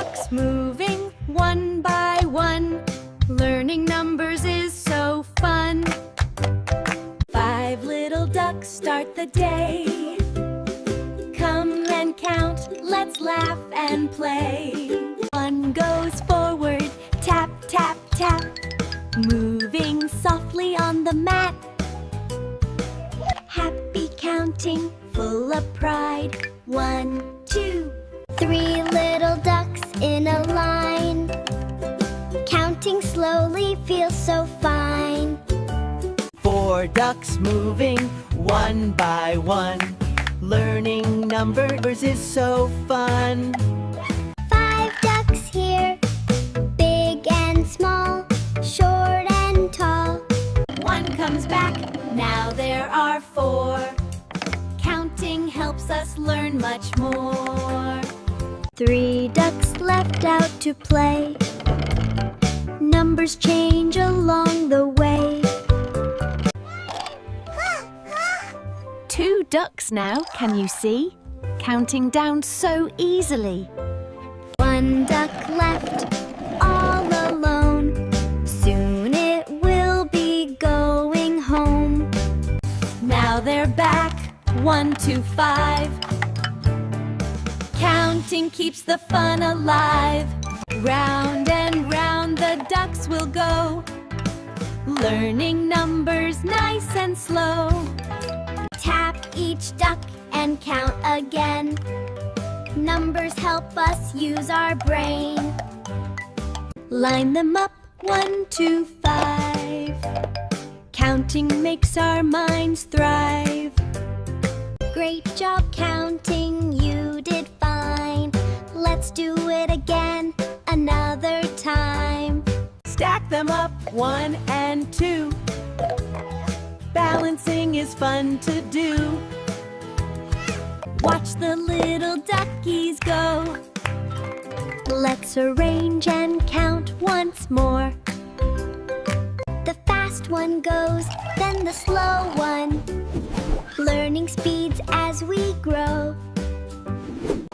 ducks moving one by one. Learning numbers is so fun. 5 little ducks start the day. Come and count, let's laugh and play. 1 goes forward, tap, tap, tap, moving softly on the mat. Happy counting, full of pride. 1, 2, 3 little ducks in a line. Counting slowly feels so fine. 4 ducks moving one by one. Learning numbers is so fun. 5 ducks here, big and small, short and tall. 1 comes back, now there are 4. Counting helps us learn much more. 3 ducks left out to play. Numbers change along the way. 2 ducks now, can you see? Counting down so easily. 1 duck left, all alone. Soon it will be going home. Now they're back, 1 to 5. Counting keeps the fun alive. Round and round the ducks will go, learning numbers nice and slow. Tap each duck and count again. Numbers help us use our brain. Line them up, 1 to 5. Counting makes our minds thrive. Great job counting, you did fine. Let's do it again another time. Stack them up, 1 and 2. Balancing is fun to do. Watch the little duckies go. Let's arrange and count once more. The fast one goes, then the slow one. Learning speeds as we grow.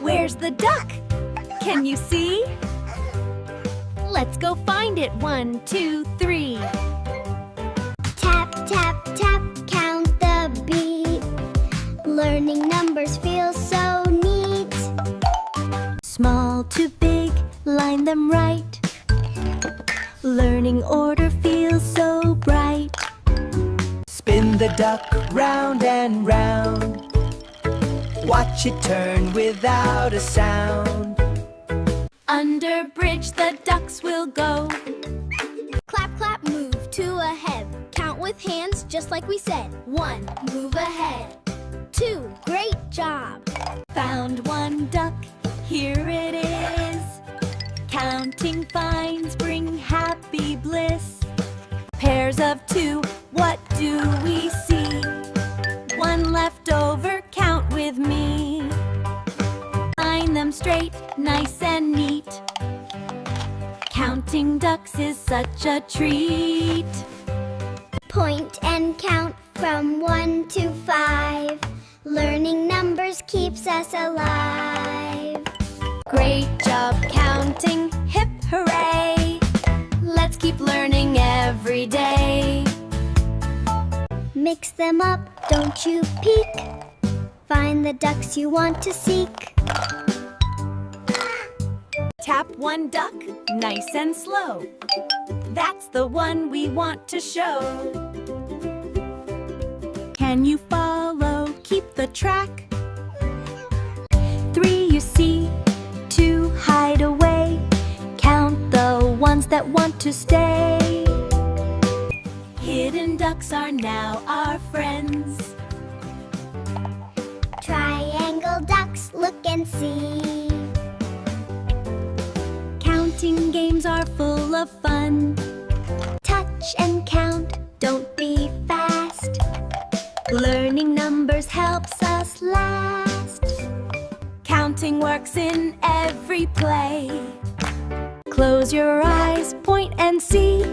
Where's the duck? Can you see? Let's go find it, 1, 2, 3. Tap, tap, tap, count the beat. Learning numbers feels so neat. Small to big, line them right. Learning order feels so bright. Spin the duck round and round. Watch it turn without a sound. Under bridge the ducks will go. Clap, clap, move to ahead. Count with hands just like we said. 1, move ahead. 2, great job. Found 1 duck, here it is. Counting finds bring happy bliss. Pairs of 2, what do we see? 1 left over, count with me. Line them straight, nice and neat. Counting ducks is such a treat. Point and count from 1 to 5. Learning numbers keeps us alive. Great job counting, hip hooray! Let's keep learning every day. Mix them up, don't you peek. Find the ducks you want to seek. Tap 1 duck, nice and slow. That's the one we want to show. Can you follow? Keep the track. 3 you see, 2 hide away. Count the ones that want to stay. Hidden ducks are now our friends. Triangle ducks, look and see. Counting games are full of fun. Touch and count, don't be fast. Learning numbers helps us last. Counting works in every play. Close your eyes, point and see.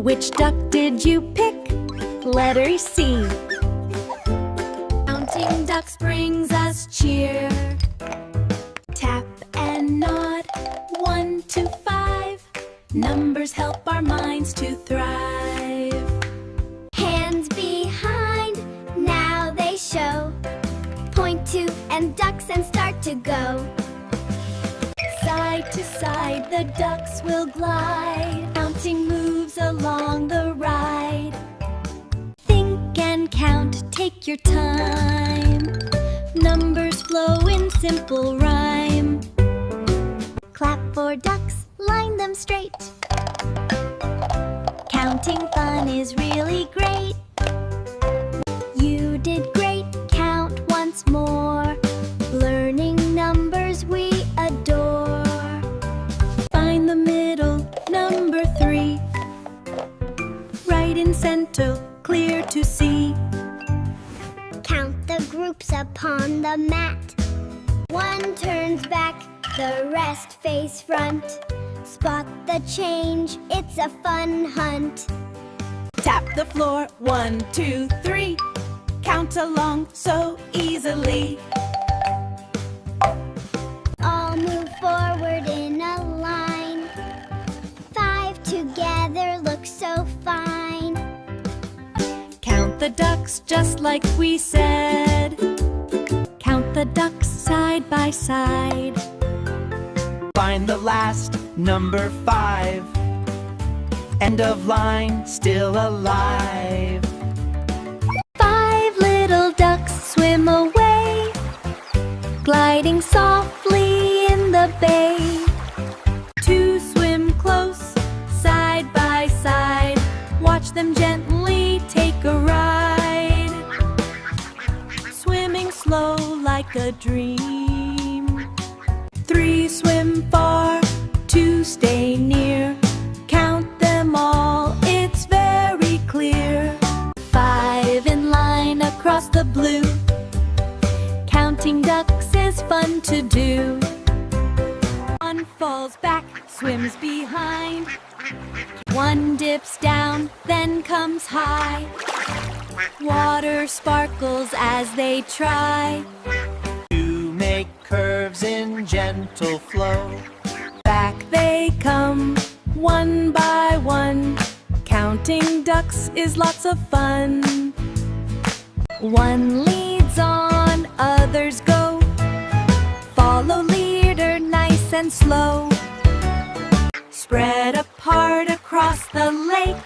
Which duck did you pick? Letter C. Counting ducks brings us cheer. Tap and nod, 1 to 5. Numbers help our minds to thrive. Hands behind, now they show. Point to and ducks and start to go. Side to side the ducks will glide, counting moves along the ride. Think and count, take your time. Numbers flow in simple rhyme. Clap for ducks, line them straight. Counting fun is really great. You did great, count once more. Learning numbers we adore. Find the middle, number 3. Right in center, clear to see. Count the groups upon the mat. One turns back, the rest face front. Spot the change, it's a fun hunt. Tap the floor, 1, 2, 3. Count along so easily. All move forward in a line. 5 together look so fine. Count the ducks just like we said. Count the ducks side by side. Find the last, number 5. End of line, still alive. 5 little ducks swim away, gliding softly in the bay. 2 swim close, side by side. Watch them gently take a ride. Swimming slow like a dream. 3 swim far, 2 stay near. Count them all, it's very clear. 5 in line across the blue. Counting ducks is fun to do. 1 falls back, swims behind. 1 dips down, then comes high. Water sparkles as they try. 2 make curves in gentle flow. Back they come, 1 by 1. Counting ducks is lots of fun. 1 leads on, others go. Follow leader nice and slow. Spread apart across the lake.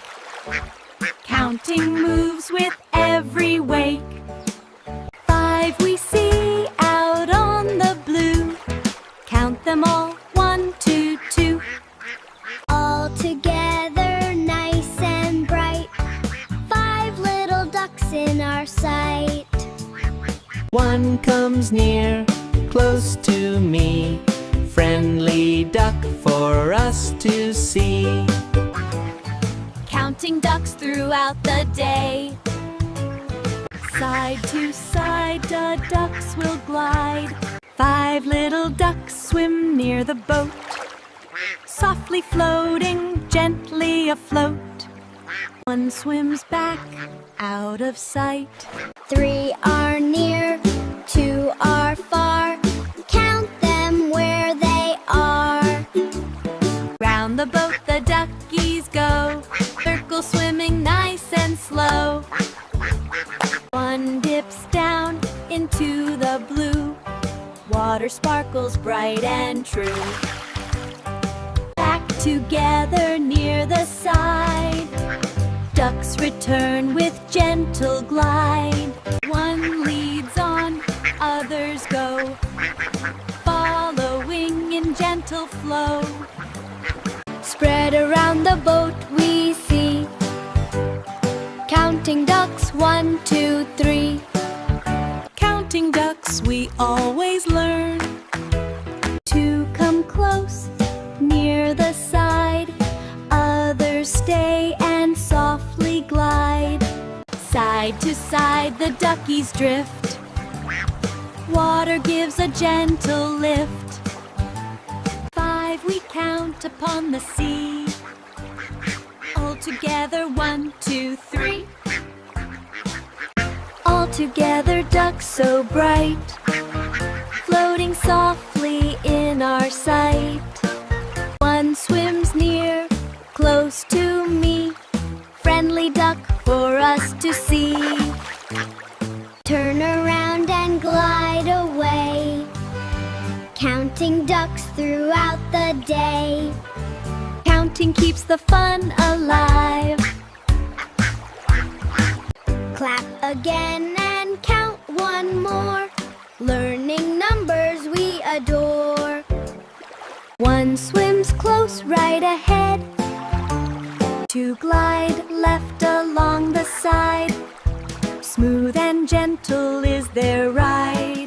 Counting moves with every wake. 5 we see out on the blue. Count them all, 1, 2, 2. All together nice and bright. 5 little ducks in our sight. 1 comes near, close to me. Friendly duck for us to see. Counting ducks throughout the day. Side to side the ducks will glide. 5 little ducks swim near the boat. Softly floating, gently afloat. 1 swims back, out of sight. 3 are near, 2 are far. Count them where they are. Round the boat the duckies go, circle swimming nice and slow. 1 dips down into the blue. Water sparkles bright and true. Back together near the side. Ducks return with gentle glide. 1 leads on, others go, following in gentle flow. Spread around the boat we see. Counting ducks, 1, 2, 3. Counting ducks we always learn. 2 come close, near the side. Others stay and softly glide. Side to side the duckies drift. Water gives a gentle lift. 5 we count upon the sea. All together, 1, 2, 3. All together ducks so bright, floating softly in our sight. 1 Counting ducks throughout the day. Counting keeps the fun alive. Clap again and count one more. Learning numbers we adore. One swims close right ahead. Two glide left along the side. Smooth and gentle is their ride.